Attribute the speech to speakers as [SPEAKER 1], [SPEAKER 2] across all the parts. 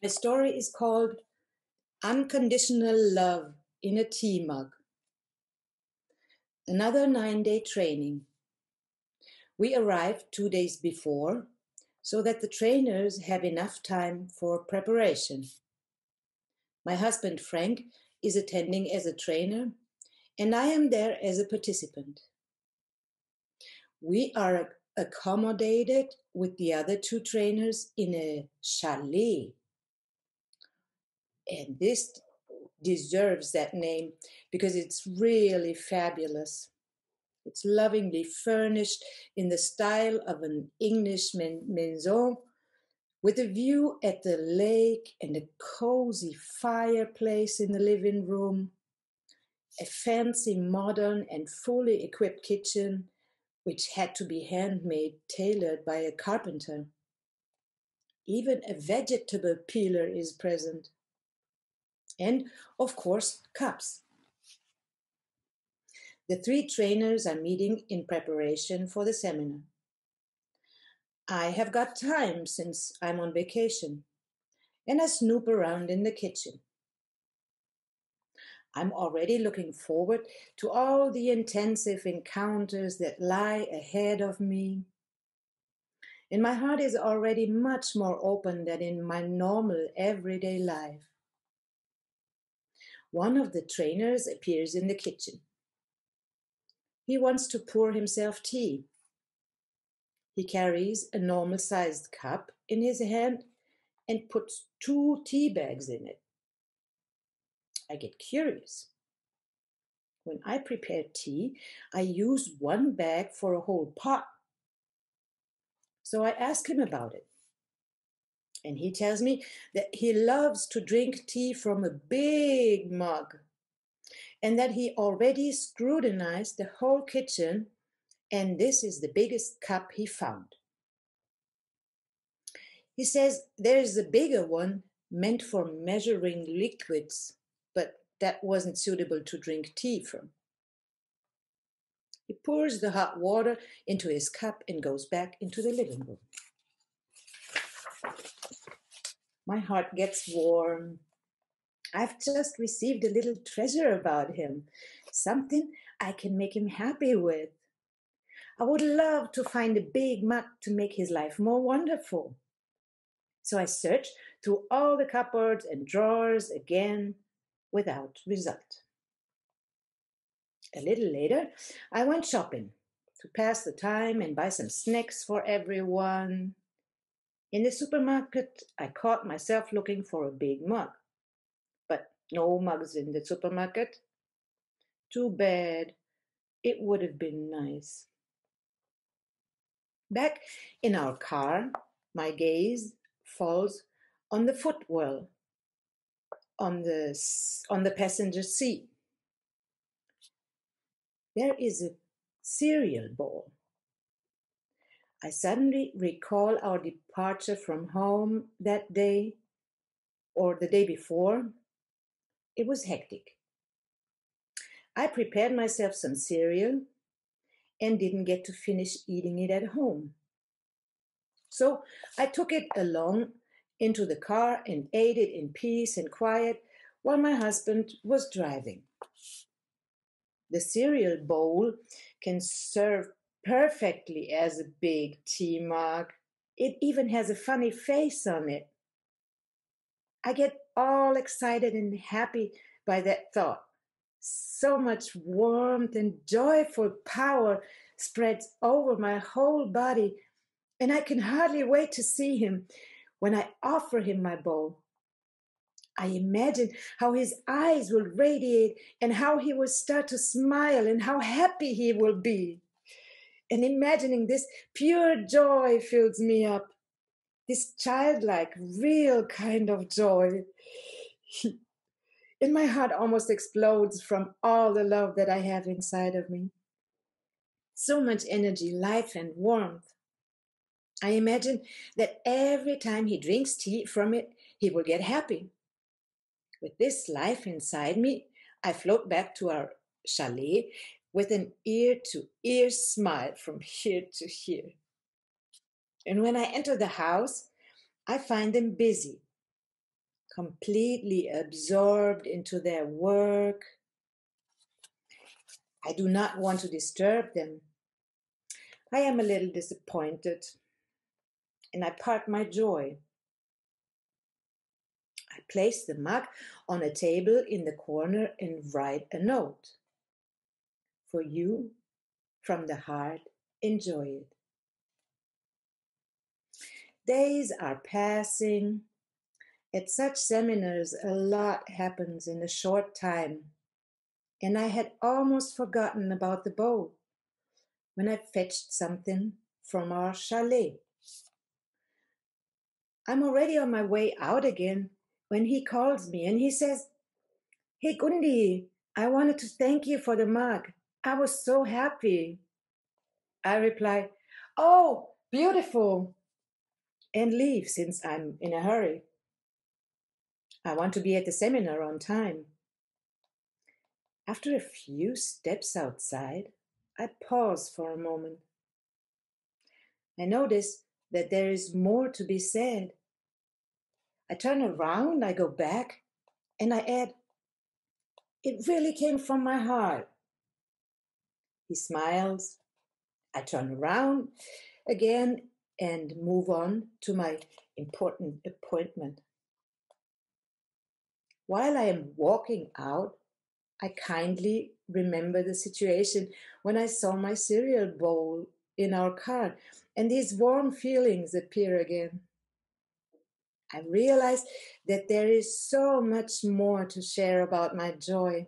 [SPEAKER 1] My story is called Unconditional Love in a Tea Mug. Another 9-day training. We arrived 2 days before so that the trainers have enough time for preparation. My husband Frank is attending as a trainer, and I am there as a participant. We are accommodated with the other two trainers in a chalet. And this deserves that name because it's really fabulous. It's lovingly furnished in the style of an English maison with a view at the lake and a cozy fireplace in the living room, a fancy, modern, and fully equipped kitchen, which had to be handmade, tailored by a carpenter. Even a vegetable peeler is present. And, of course, cups. The three trainers are meeting in preparation for the seminar. I have got time since I'm on vacation, and I snoop around in the kitchen. I'm already looking forward to all the intensive encounters that lie ahead of me. And my heart is already much more open than in my normal everyday life. One of the trainers appears in the kitchen. He wants to pour himself tea. He carries a normal-sized cup in his hand and puts 2 tea bags in it. I get curious. When I prepare tea, I use 1 bag for a whole pot. So I ask him about it. And he tells me that he loves to drink tea from a big mug and that he already scrutinized the whole kitchen, and this is the biggest cup he found. He says there's a bigger one meant for measuring liquids, but that wasn't suitable to drink tea from. He pours the hot water into his cup and goes back into the living room. My heart gets warm. I've just received a little treasure about him, something I can make him happy with. I would love to find a big mug to make his life more wonderful. So I search through all the cupboards and drawers again, without result. A little later, I went shopping to pass the time and buy some snacks for everyone. In the supermarket, I caught myself looking for a big mug, but no mugs in the supermarket. Too bad. It would have been nice. Back in our car, my gaze falls on the footwell, on the passenger seat. There is a cereal bowl. I suddenly recall our departure from home that day, or the day before. It was hectic. I prepared myself some cereal and didn't get to finish eating it at home. So I took it along into the car and ate it in peace and quiet while my husband was driving. The cereal bowl can serve perfectly as a big tea mug. It even has a funny face on it. I get all excited and happy by that thought. So much warmth and joyful power spreads over my whole body, and I can hardly wait to see him when I offer him my bowl. I imagine how his eyes will radiate and how he will start to smile and how happy he will be. And imagining this pure joy fills me up, this childlike, real kind of joy. And my heart almost explodes from all the love that I have inside of me. So much energy, life, and warmth. I imagine that every time he drinks tea from it, he will get happy. With this life inside me, I float back to our chalet with an ear-to-ear smile from here to here. And when I enter the house, I find them busy. completely absorbed into their work. I do not want to disturb them. I am a little disappointed, and I part my joy. I place the mug on a table in the corner and write a note. For you, from the heart, enjoy it. Days are passing. At such seminars, a lot happens in a short time, and I had almost forgotten about the bowl when I fetched something from our chalet. I'm already on my way out again when he calls me and he says, "Hey Gundi, I wanted to thank you for the mug. I was so happy." I reply, "Oh, beautiful," and leave since I'm in a hurry. I want to be at the seminar on time. After a few steps outside, I pause for a moment. I notice that there is more to be said. I turn around, I go back, and I add, "It really came from my heart." He smiles. I turn around again and move on to my important appointment. While I am walking out, I kindly remember the situation when I saw my cereal bowl in our car, and these warm feelings appear again. I realize that there is so much more to share about my joy,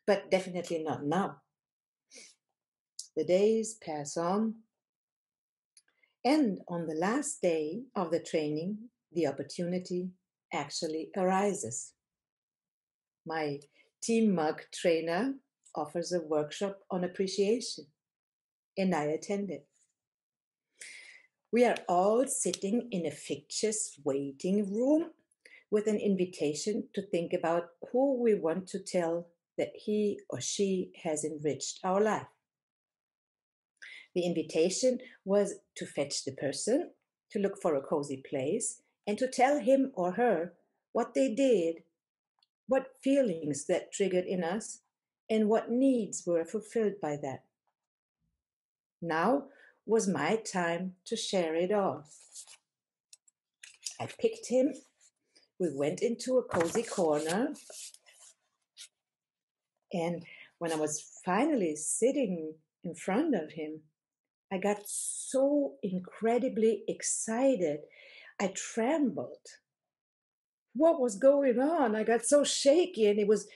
[SPEAKER 1] but definitely not now. The days pass on, and on the last day of the training, the opportunity actually arises. My team mug trainer offers a workshop on appreciation, and I attend it. We are all sitting in a fictitious waiting room with an invitation to think about who we want to tell that he or she has enriched our life. The invitation was to fetch the person, to look for a cozy place, and to tell him or her what they did, what feelings that triggered in us, and what needs were fulfilled by that. Now was my time to share it all. I picked him. We went into a cozy corner, and when I was finally sitting in front of him, I got so incredibly excited. I trembled. What was going on? I got so shaky, and I was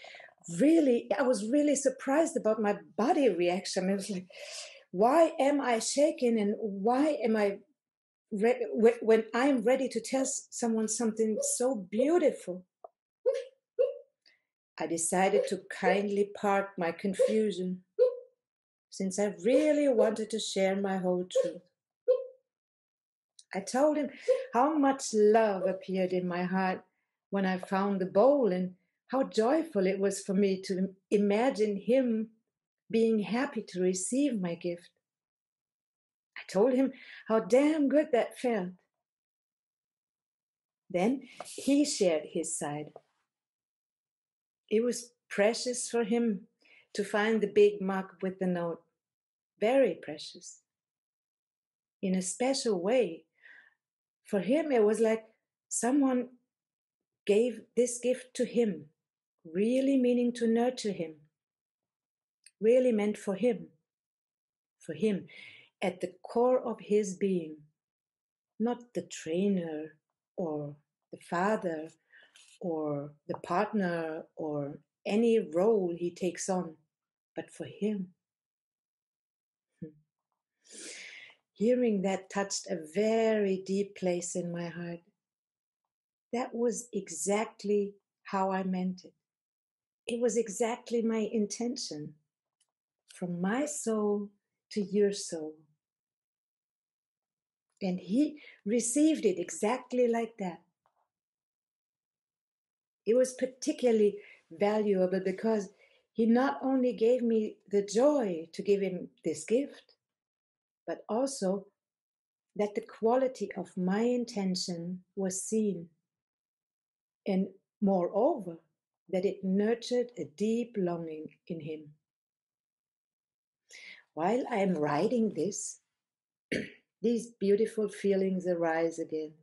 [SPEAKER 1] really surprised about my body reaction. It was like, why am I shaking, and why am I when I'm ready to tell someone something so beautiful? I decided to kindly park my confusion, since I really wanted to share my whole truth. I told him how much love appeared in my heart when I found the bowl, and how joyful it was for me to imagine him being happy to receive my gift. I told him how damn good that felt. Then he shared his side. It was precious for him to find the big mug with the note. Very precious. In a special way. For him, it was like someone gave this gift to him, really meaning to nurture him, really meant for him, at the core of his being, not the trainer or the father or the partner or any role he takes on, but for him. Hearing that touched a very deep place in my heart. That was exactly how I meant it. It was exactly my intention. From my soul to your soul. And he received it exactly like that. It was particularly valuable because he not only gave me the joy to give him this gift, but also that the quality of my intention was seen. and moreover, that it nurtured a deep longing in him. While I am writing this, these beautiful feelings arise again.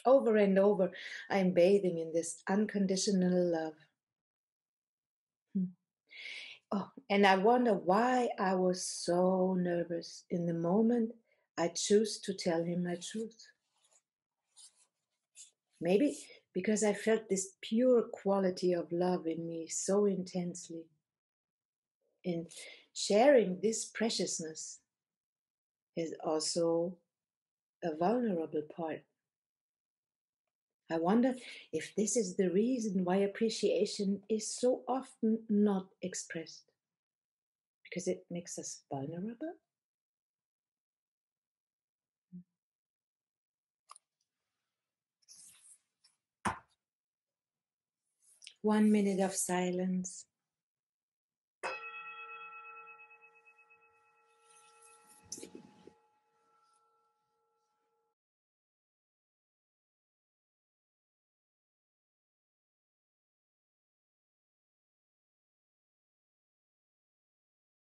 [SPEAKER 1] Over and over, I am bathing in this unconditional love. Oh, and I wonder why I was so nervous in the moment I choose to tell him my truth. Maybe because I felt this pure quality of love in me so intensely. And sharing this preciousness is also a vulnerable part. I wonder if this is the reason why appreciation is so often not expressed, because it makes us vulnerable. 1 minute of silence.